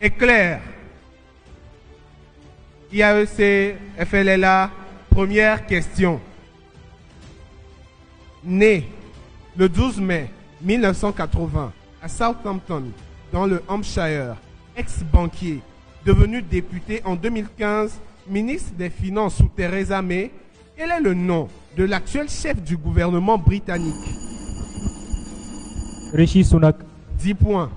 Éclair. IAEC, FLLA, première question. Né le 12 mai 1980 à Southampton, dans le Hampshire, ex-banquier, devenu député en 2015, ministre des Finances sous Theresa May, quel est le nom de l'actuel chef du gouvernement britannique? Rishi Sunak. 10 points.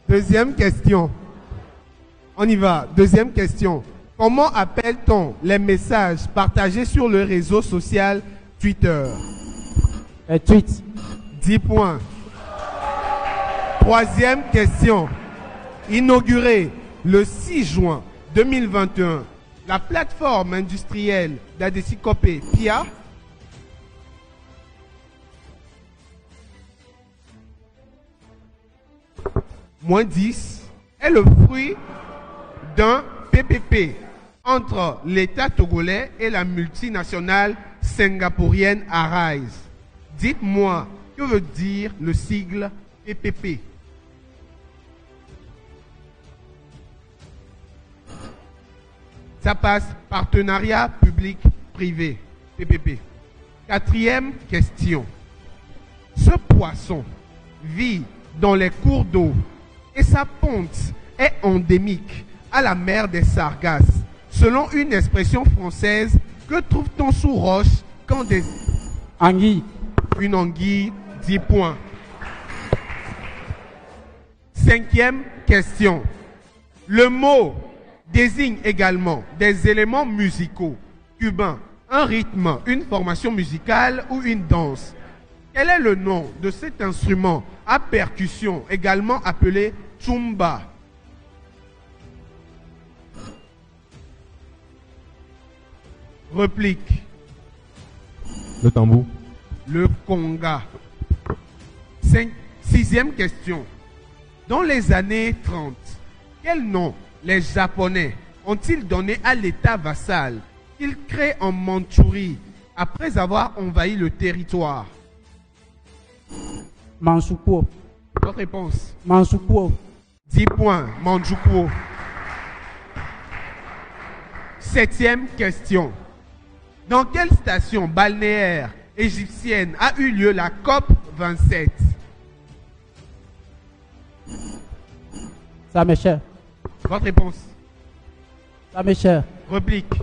Deuxième question. On y va. Deuxième question. Comment appelle-t-on les messages partagés sur le réseau social Twitter? Tweet. 10 points. Troisième question. Inaugurée le 6 juin 2021, la plateforme industrielle d'Adesikope Pia -10 est le fruit d'un PPP entre l'État togolais et la multinationale singapourienne Arise. Dites-moi, que veut dire le sigle PPP? Ça passe partenariat public-privé, PPP. Quatrième question. Ce poisson vit dans les cours d'eau et sa ponte est endémique à la mer des Sargasses. Selon une expression française, que trouve-t-on sous roche quand des... Anguille. Une anguille, 10 points. Cinquième question. Le mot désigne également des éléments musicaux cubains, un rythme, une formation musicale ou une danse. Quel est le nom de cet instrument à percussion, également appelé chumba? Réplique. Le tambour. Le conga. Sixième question. Dans les années 30, quel nom les Japonais ont-ils donné à l'État vassal qu'ils créent en Mandchourie après avoir envahi le territoire? Manchukuo. Votre réponse? Manchukuo. 10 points, Manchukuo. Septième question. Dans quelle station balnéaire égyptienne a eu lieu la COP 27? Ça m'est cher. Votre réponse? Ça m'est cher. Réplique.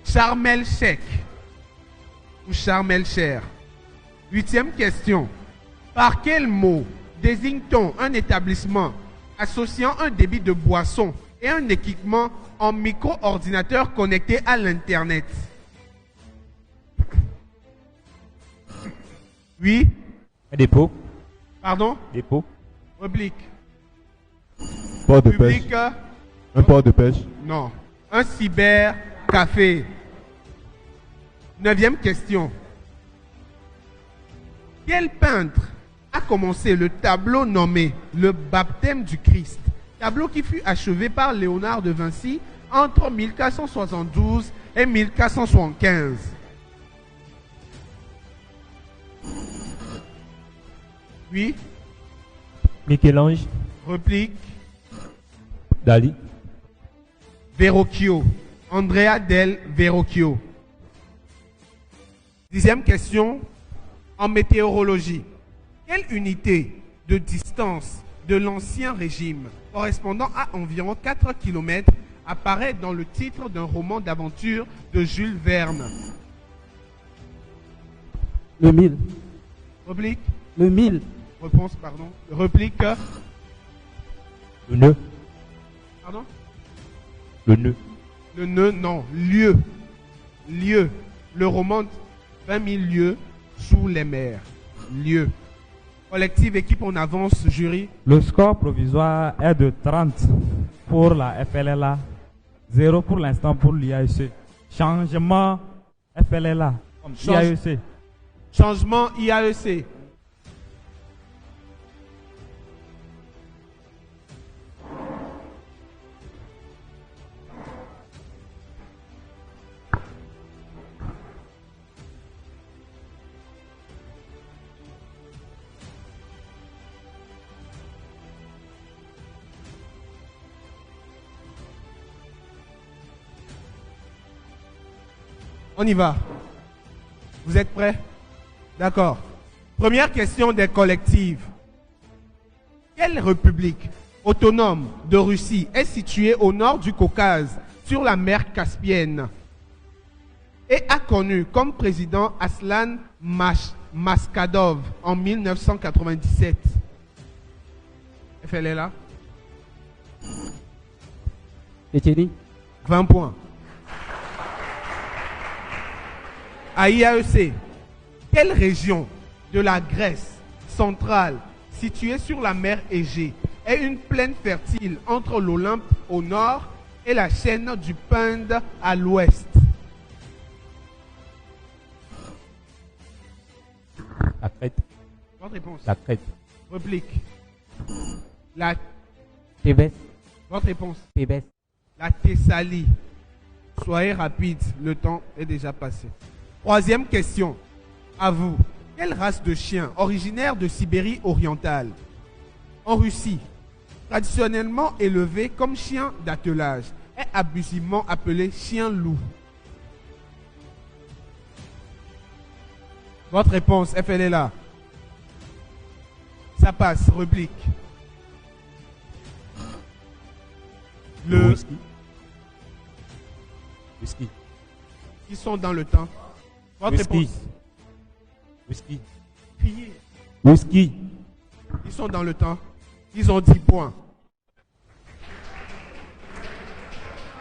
Sharm el-Sheikh ou Sharm el-Cher. Huitième question. Par quel mot désigne-t-on un établissement associant un débit de boisson et un équipement en micro-ordinateur connecté à l'Internet? Oui. Un dépôt. Pardon? Dépôt. Réplique. Port de Public. pêche. Un port de pêche. Non. Un cybercafé. Neuvième question. Quel peintre a commencé le tableau nommé Le baptême du Christ? Tableau qui fut achevé par Léonard de Vinci entre 1472 et 1475. Oui. Michel-Ange. Réplique. Dali. Verrocchio. Andrea del Verrocchio. Dixième question en météorologie. Quelle unité de distance de l'ancien régime, correspondant à environ 4 km, apparaît dans le titre d'un roman d'aventure de Jules Verne? Le mille. Réplique. Le mille. Réponse, pardon. Réplique. Le nœud. Pardon? Le nœud. Le nœud, non. Lieu. Lieu. Le roman 20 000 lieues sous les mers. Lieu. Collective, équipe, on avance, jury. Le score provisoire est de 30 pour la FLLA, 0 pour l'instant pour l'IAEC. Changement FLLA, IAEC. Changement IAEC. On y va. Vous êtes prêts? D'accord. Première question des collectives. Quelle république autonome de Russie est située au nord du Caucase, sur la mer Caspienne, et a connu comme président Aslan Maskadov en 1997? Elle est là. Tchétchénie. 20 points. À IAEC, quelle région de la Grèce centrale, située sur la mer Égée, est une plaine fertile entre l'Olympe au nord et la chaîne du Pinde à l'ouest? La Crète. Votre réponse. La Crète. Réplique. La... Thébès. Votre réponse. Thébès. La Thessalie. Soyez rapide, le temps est déjà passé. Troisième question. À vous. Quelle race de chien originaire de Sibérie orientale, en Russie, traditionnellement élevé comme chien d'attelage, est abusivement appelé chien loup? Votre réponse, elle est là. Ça passe, réplique. Le whisky. Whisky. Ils sont dans le temps. Votre Whisky. réponse. Whisky. Criez. Whisky. Ils sont dans le temps. Ils ont 10 points.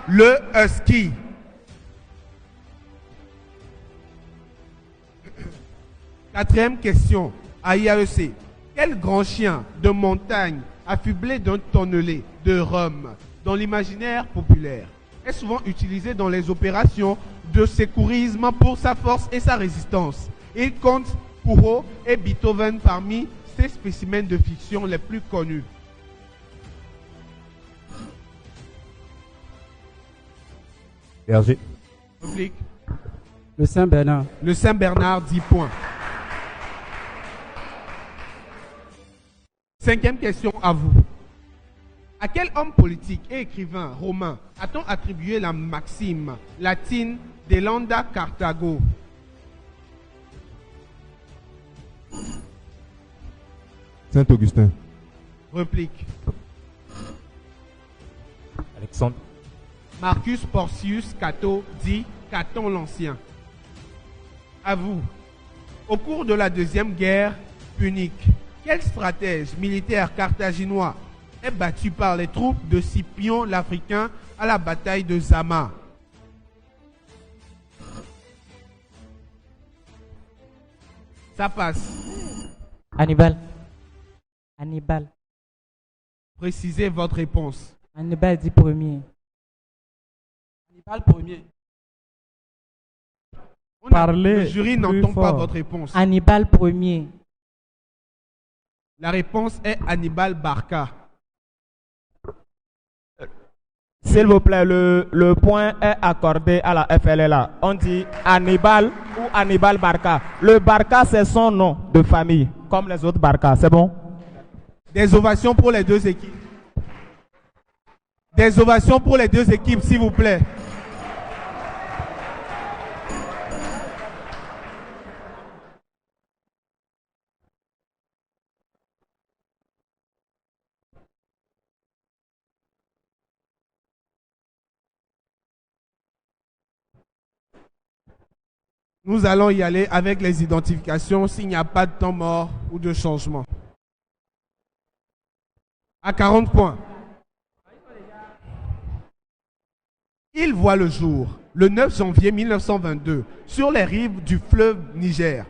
Le husky. Quatrième question à IAEC. Quel grand chien de montagne affublé d'un tonnelet de rhum dans l'imaginaire populaire est souvent utilisé dans les opérations de secourisme pour sa force et sa résistance? Il compte Poirot et Beethoven parmi ses spécimens de fiction les plus connus. Berger. Réplique. Le Saint-Bernard. Le Saint-Bernard, 10 points. Cinquième question à vous. À quel homme politique et écrivain romain a-t-on attribué la maxime latine Delenda Carthago? Saint-Augustin. Réplique. Alexandre. Marcus Porcius Cato, dit Caton l'Ancien. À vous. Au cours de la deuxième guerre punique, quel stratège militaire carthaginois est battu par les troupes de Scipion l'Africain à la bataille de Zama? Ça passe. Hannibal. Hannibal. Précisez votre réponse. Hannibal dit premier. Hannibal premier. Le jury n'entend pas votre réponse. Hannibal premier. La réponse est Hannibal Barca. S'il vous plaît, le point est accordé à la FLLA. On dit Hannibal ou Hannibal Barca. Le Barca, c'est son nom de famille, comme les autres Barca. C'est bon? Des ovations pour les deux équipes. Des ovations pour les deux équipes, s'il vous plaît. Nous allons y aller avec les identifications s'il n'y a pas de temps mort ou de changement. À 40 points. Il voit le jour le 9 janvier 1922 sur les rives du fleuve Niger.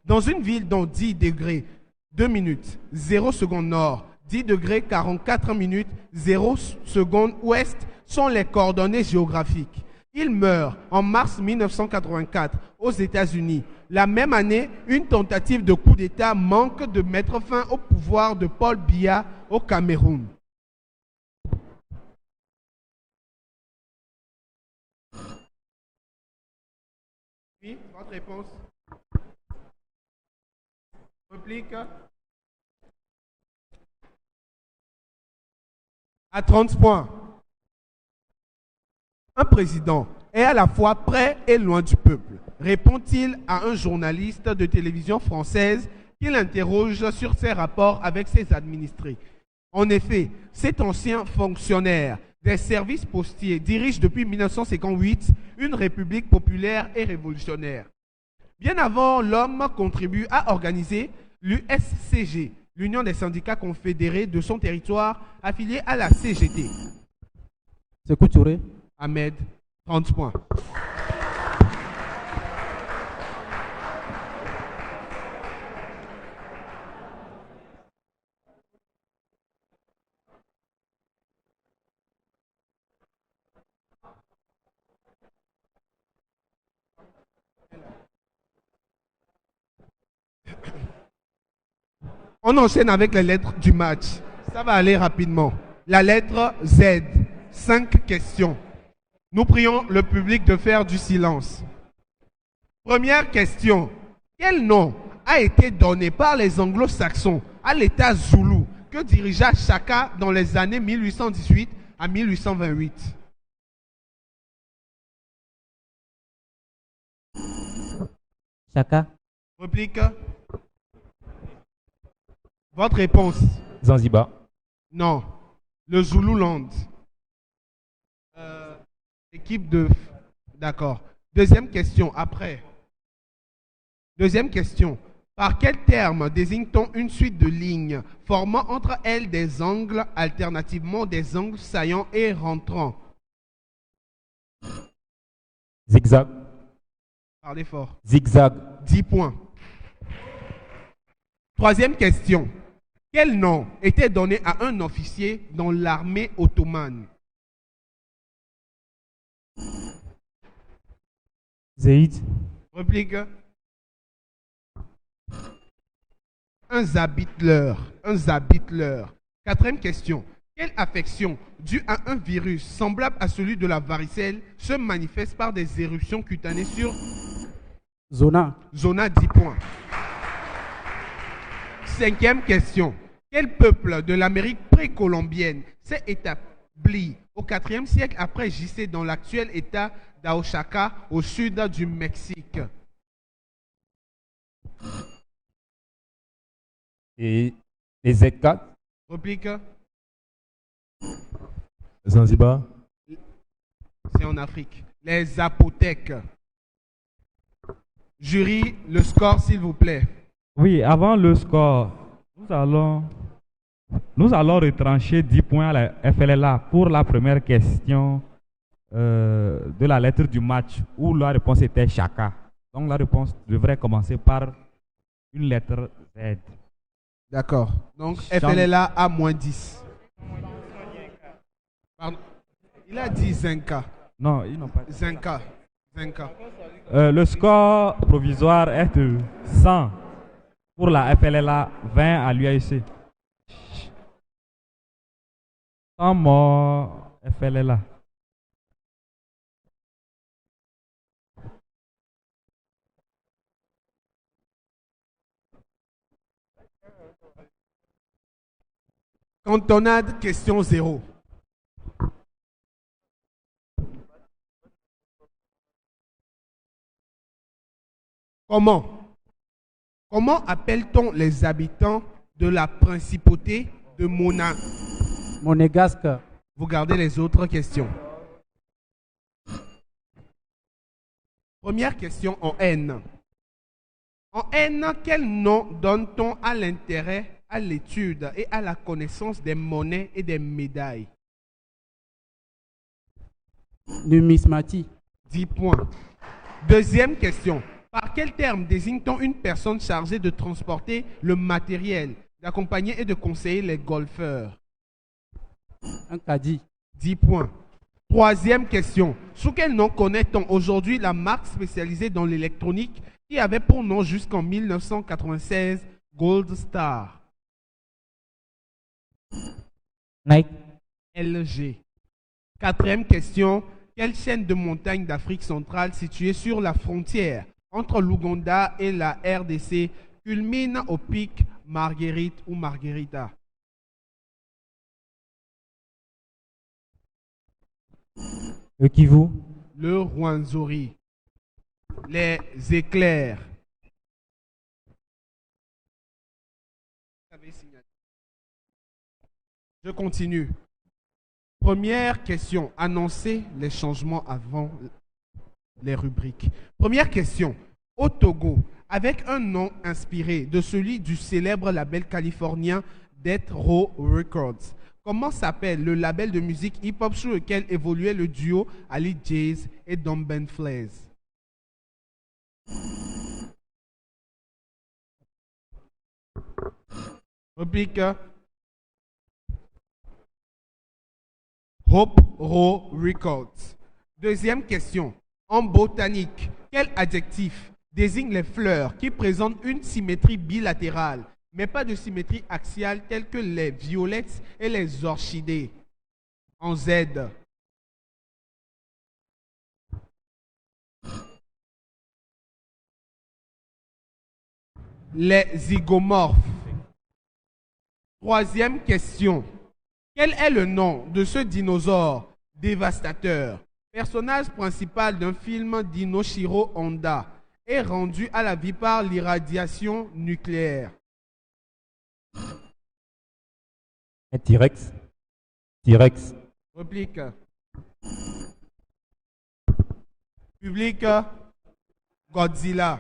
Dans une ville dont 10 degrés 2 minutes 0 secondes nord, 10 degrés 44 minutes 0 secondes ouest sont les coordonnées géographiques. Il meurt en mars 1984 aux États-Unis. La même année, une tentative de coup d'État manque de mettre fin au pouvoir de Paul Biya au Cameroun. Oui, votre réponse. Réplique. À 30 points. Un président est à la fois près et loin du peuple? Répond-il à un journaliste de télévision française qui l'interroge sur ses rapports avec ses administrés. En effet, cet ancien fonctionnaire des services postiers dirige depuis 1958 une république populaire et révolutionnaire. Bien avant, l'homme contribue à organiser l'USCG, l'Union des syndicats confédérés de son territoire, affiliée à la CGT. Sékou Touré. Ahmed, 30 points. On enchaîne avec les lettres du match. Ça va aller rapidement. La lettre Z. 5 questions. Nous prions le public de faire du silence. Première question. Quel nom a été donné par les anglo-saxons à l'État zoulou que dirigea Chaka dans les années 1818 à 1828? Chaka. Réplique. Votre réponse? Zanzibar. Non. Le Zululand. Équipe de... D'accord. Deuxième question, après. Deuxième question. Par quel terme désigne-t-on une suite de lignes formant entre elles des angles, alternativement des angles saillants et rentrants? Zigzag. Parlez fort. Zigzag. 10 points. Troisième question. Quel nom était donné à un officier dans l'armée ottomane? Zeid. Réplique. Un zabitleur. Un zabitleur. Quatrième question. Quelle affection due à un virus semblable à celui de la varicelle se manifeste par des éruptions cutanées sur Zona. Zona? 10 points. Cinquième question. Quel peuple de l'Amérique précolombienne s'est établi au IVe siècle après JC dans l'actuel état d'Oaxaca au sud du Mexique? Et les Z4. Réplique. Zanzibar. C'est en Afrique. Les Zapotèques. Jury, le score s'il vous plaît. Oui, avant le score, nous allons retrancher 10 points à la FLLA pour la première question de la lettre du match où la réponse était Chaka. Donc la réponse devrait commencer par une lettre Z. D'accord. Donc FLLA a moins 10. Pardon. Il a dit Zenka. Non, ils n'ont pas dit. Zenka. Le score provisoire est de 100 pour la FLLA, 20 à l'UAEC. 100 morts FLLA. Cantonade, question 0. Comment appelle-t-on les habitants de la principauté de Mona? Monégasque. Vous gardez les autres questions. Première question en N. En N, quel nom donne-t-on à l'intérêt, à l'étude et à la connaissance des monnaies et des médailles? Numismatie. 10 points. Deuxième question. Par quel terme désigne-t-on une personne chargée de transporter le matériel, d'accompagner et de conseiller les golfeurs? Un caddie. 10 points. Troisième question. Sous quel nom connaît-on aujourd'hui la marque spécialisée dans l'électronique qui avait pour nom jusqu'en 1996 Gold Star? Nike. LG. Quatrième question. Quelle chaîne de montagnes d'Afrique centrale située sur la frontière entre l'Ouganda et la RDC culmine au pic Marguerite ou Margarita? Le Kivu. le Rwenzori, les éclairs. Je continue. Première question. Annoncez les changements avant les rubriques. Première question. Au Togo, avec un nom inspiré de celui du célèbre label californien Death Row Records, comment s'appelle le label de musique hip-hop sur lequel évoluait le duo Ali Jazz et Domben Flares? Réplique. Hope Row Records. Deuxième question. En botanique, quel adjectif désigne les fleurs qui présentent une symétrie bilatérale, mais pas de symétrie axiale telle que les violettes et les orchidées? En Z. Les zygomorphes. Troisième question. Quel est le nom de ce dinosaure dévastateur, personnage principal d'un film d'Inoshiro Honda, et rendu à la vie par l'irradiation nucléaire? Un T-Rex. T-Rex. Réplique. Public. Godzilla.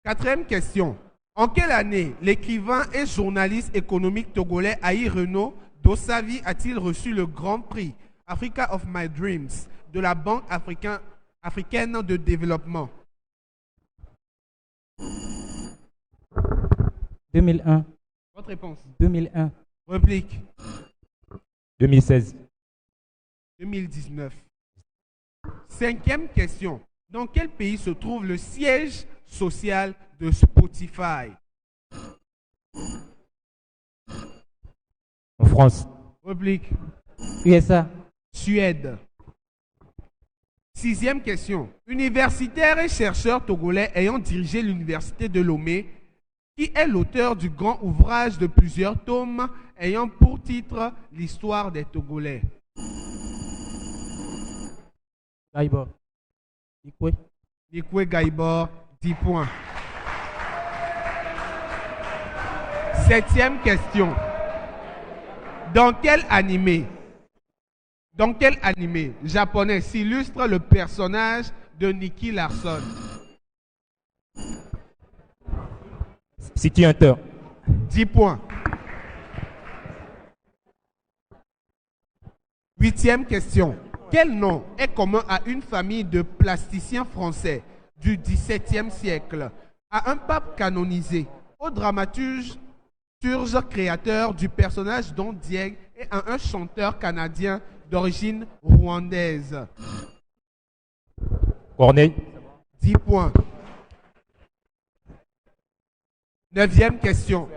Quatrième question. En quelle année l'écrivain et journaliste économique togolais Aïe Renaud Dossavi a-t-il reçu le Grand Prix Africa of My Dreams de la Banque africaine de développement? 2001. Votre réponse? 2001. Réplique. 2016. 2019. Cinquième question. Dans quel pays se trouve le siège social de Spotify? En France. Réplique. USA. Suède. Sixième question. Universitaire et chercheur togolais ayant dirigé l'université de Lomé, qui est l'auteur du grand ouvrage de plusieurs tomes ayant pour titre l'histoire des Togolais? Gaïbo. Ikwe. Nikwe Gaibor, 10 points. Septième question. Dans quel animé japonais s'illustre le personnage de Nicky Larson? City Hunter. 10 points. Huitième question. Quel nom est commun à une famille de plasticiens français du XVIIe siècle, à un pape canonisé, au dramaturge créateur du personnage Don Diego et à un chanteur canadien d'origine rwandaise? Corneille. 10 points. Neuvième question.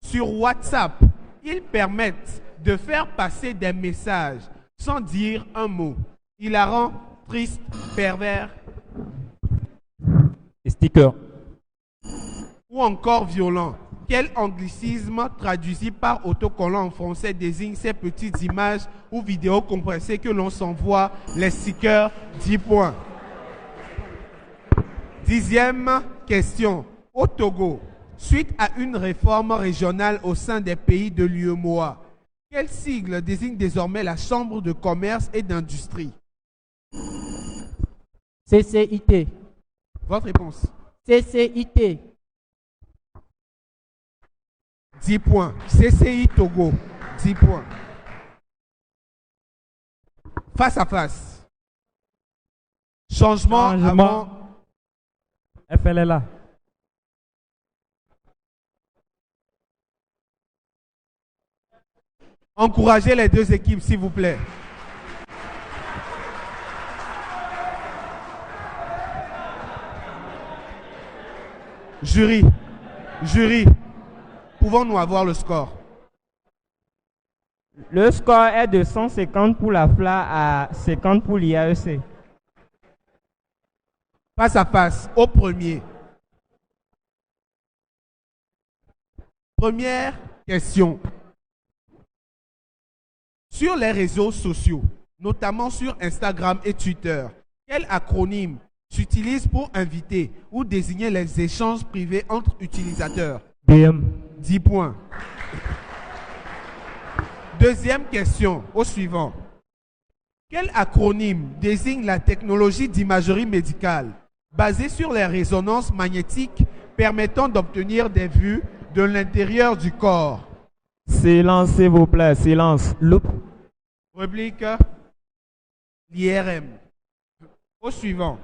Sur WhatsApp, ils permettent de faire passer des messages sans dire un mot. Hilarant, triste, pervers Sticker. ou encore violent. Quel anglicisme traduit par autocollant en français désigne ces petites images ou vidéos compressées que l'on s'envoie? Les stickers? 10 points. Dixième question. Au Togo, suite à une réforme régionale au sein des pays de l'UEMOA, quel sigle désigne désormais la Chambre de commerce et d'industrie? CCIT. Votre réponse? CCIT. 10 points. CCI Togo, 10 points. Face à face. Changement avant. FLLA. Encouragez les deux équipes, s'il vous plaît. Jury, pouvons-nous avoir le score? Le score est de 150 pour la FLA à 50 pour l'IAEC. Face à face, au premier. Première question. Sur les réseaux sociaux, notamment sur Instagram et Twitter. Quel acronyme s'utilise pour inviter ou désigner les échanges privés entre utilisateurs? BM. 10 points. Deuxième question, au suivant. Quel acronyme désigne la technologie d'imagerie médicale basée sur les résonances magnétiques permettant d'obtenir des vues de l'intérieur du corps? Silence, s'il vous plaît, silence. Loop. Réplique. L'IRM. Au suivant.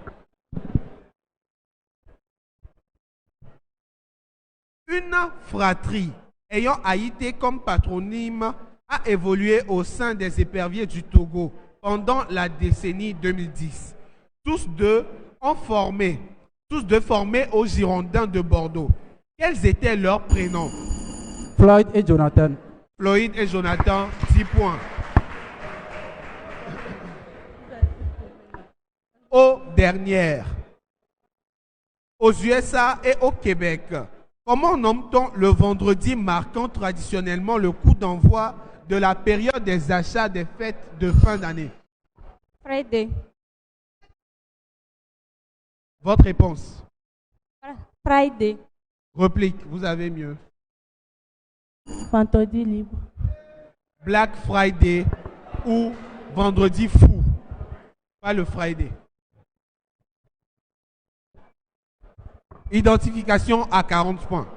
Une fratrie ayant Haïté comme patronyme a évolué au sein des éperviers du Togo pendant la décennie 2010. Tous deux formés aux Girondins de Bordeaux. Quels étaient leurs prénoms? Floyd et Jonathan. Floyd et Jonathan, 10 points. Aux dernières. Aux USA et au Québec, comment nomme-t-on le vendredi marquant traditionnellement le coup d'envoi de la période des achats des fêtes de fin d'année? Friday. Votre réponse? Friday. Réplique, vous avez mieux. Vendredi libre. Black Friday ou vendredi fou. Pas le Friday. Identification à 40 points.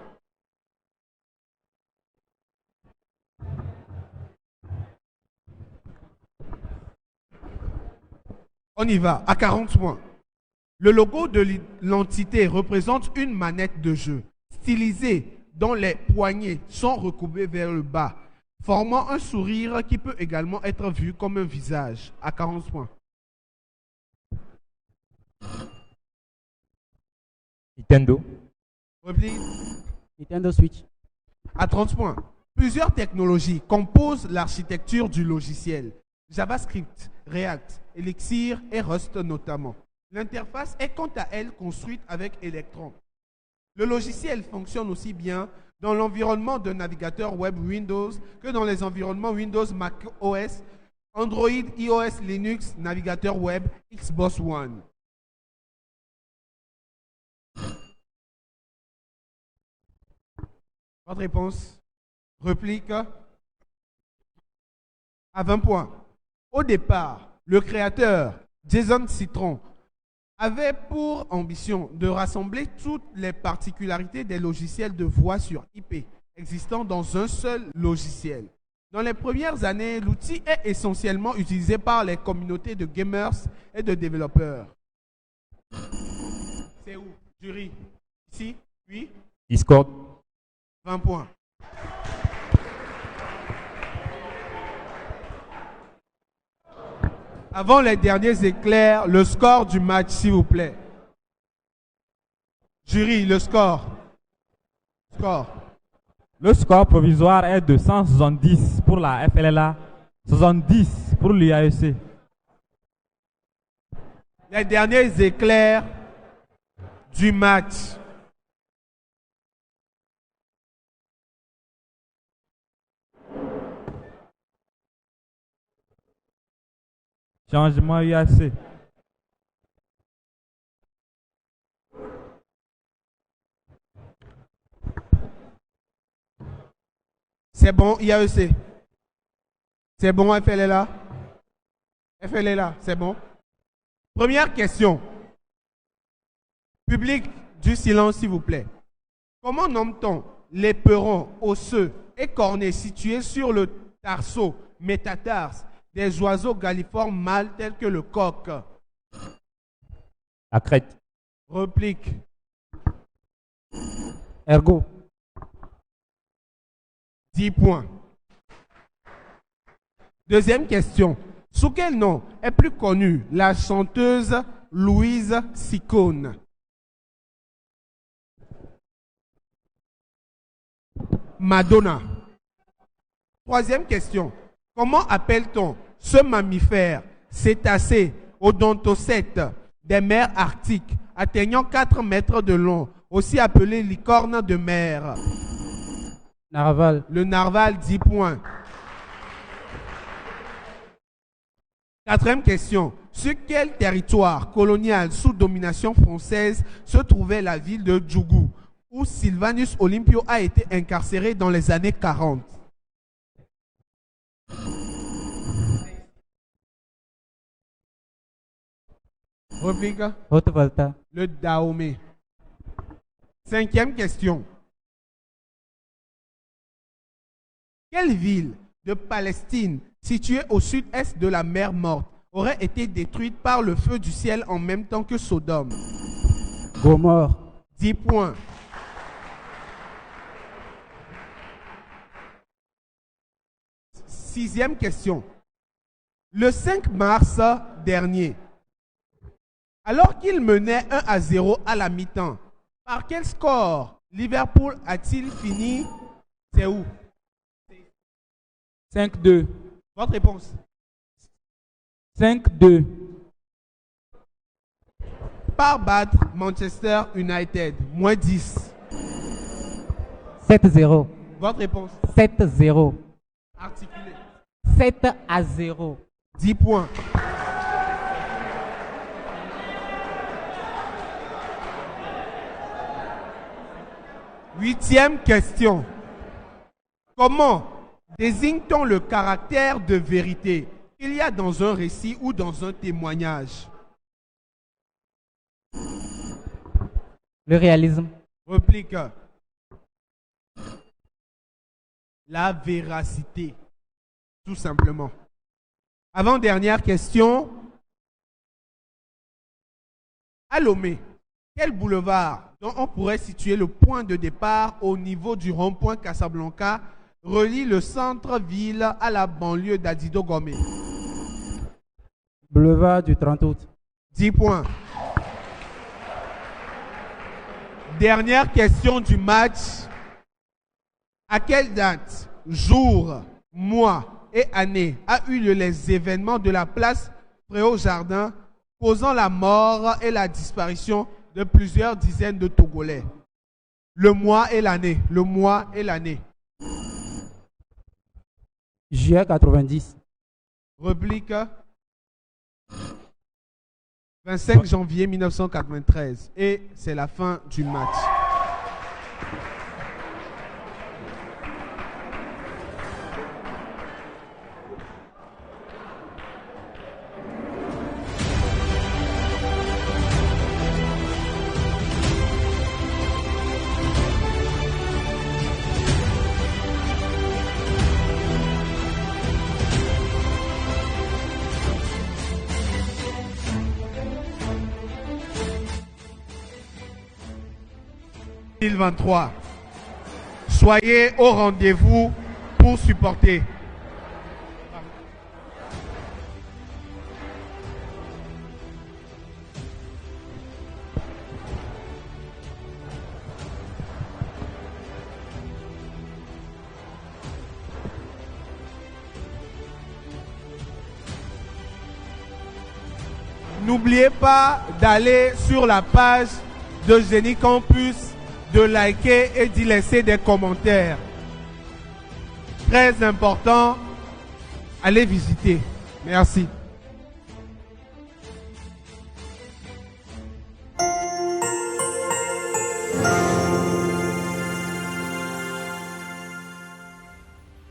On y va, à 40 points. Le logo de l'entité représente une manette de jeu, stylisée dont les poignets sont recourbés vers le bas, formant un sourire qui peut également être vu comme un visage, à 40 points. Nintendo. Réplique. Nintendo Switch. À 30 points. Plusieurs technologies composent l'architecture du logiciel. JavaScript, React, Elixir et Rust notamment. L'interface est quant à elle construite avec Electron. Le logiciel fonctionne aussi bien dans l'environnement de navigateur web Windows que dans les environnements Windows, Mac OS, Android, iOS, Linux, navigateur web, Xbox One. Votre réponse? Réplique à 20 points. Au départ, le créateur, Jason Citron, avait pour ambition de rassembler toutes les particularités des logiciels de voix sur IP existant dans un seul logiciel. Dans les premières années, l'outil est essentiellement utilisé par les communautés de gamers et de développeurs. C'est où? Jury. Ici? Oui? Discord. 20 points. Avant les derniers éclairs, le score du match, s'il vous plaît. Jury, le score. Score. Le score provisoire est de 170 pour la FLLA, 70 pour l'IAEC. Les derniers éclairs du match. Changement IAC. C'est bon, IAEC. C'est bon, FLLA. FLLA, c'est bon. Première question. Public du silence, s'il vous plaît. Comment nomme-t-on les perons osseux et cornés situés sur le tarseau, métatarse, des oiseaux galliformes mâles tels que le coq? La crête. Réplique. Ergo. 10 points. Deuxième question. Sous quel nom est plus connue la chanteuse Louise Ciccone? Madonna. Troisième question. Comment appelle-t-on ce mammifère cétacé odontocète des mers arctiques atteignant 4 mètres de long, aussi appelé licorne de mer? Narval. Le narval, 10 points. Quatrième question. Sur quel territoire colonial sous domination française se trouvait la ville de Djougou, où Sylvanus Olympio a été incarcéré dans les années 40? Réplique. Haute-Volta. Le Dahomey. Cinquième question. Quelle ville de Palestine, située au sud-est de la mer Morte, aurait été détruite par le feu du ciel en même temps que Sodome? Gomorre. 10 points. Sixième question. Le 5 mars dernier, alors qu'il menait 1-0 à la mi-temps, par quel score Liverpool a-t-il fini? C'est où? 5-2. Votre réponse? 5-2. Par battre Manchester United, moins 10. 7-0. Votre réponse? 7-0. Articulée. 7-0. 10 points. Huitième question. Comment désigne-t-on le caractère de vérité qu'il y a dans un récit ou dans un témoignage? Le réalisme. Réplique. La véracité, tout simplement. Avant-dernière question. À Lomé, quel boulevard dont on pourrait situer le point de départ au niveau du rond-point Casablanca relie le centre-ville à la banlieue d'Adido-Gomé? Boulevard du 30 août. 10 points. Dernière question du match. À quelle date, jour, mois et année a eu lieu les événements de la place Préau-Jardin causant la mort et la disparition de plusieurs dizaines de Togolais? Le mois et l'année. Le mois et l'année. Juillet 90. Réplique. 25 janvier 1993. Et c'est la fin du match. « 2023. Soyez au rendez-vous pour supporter. N'oubliez pas d'aller sur la page de Génie Campus, de liker et d'y laisser des commentaires. Très important, allez visiter. Merci.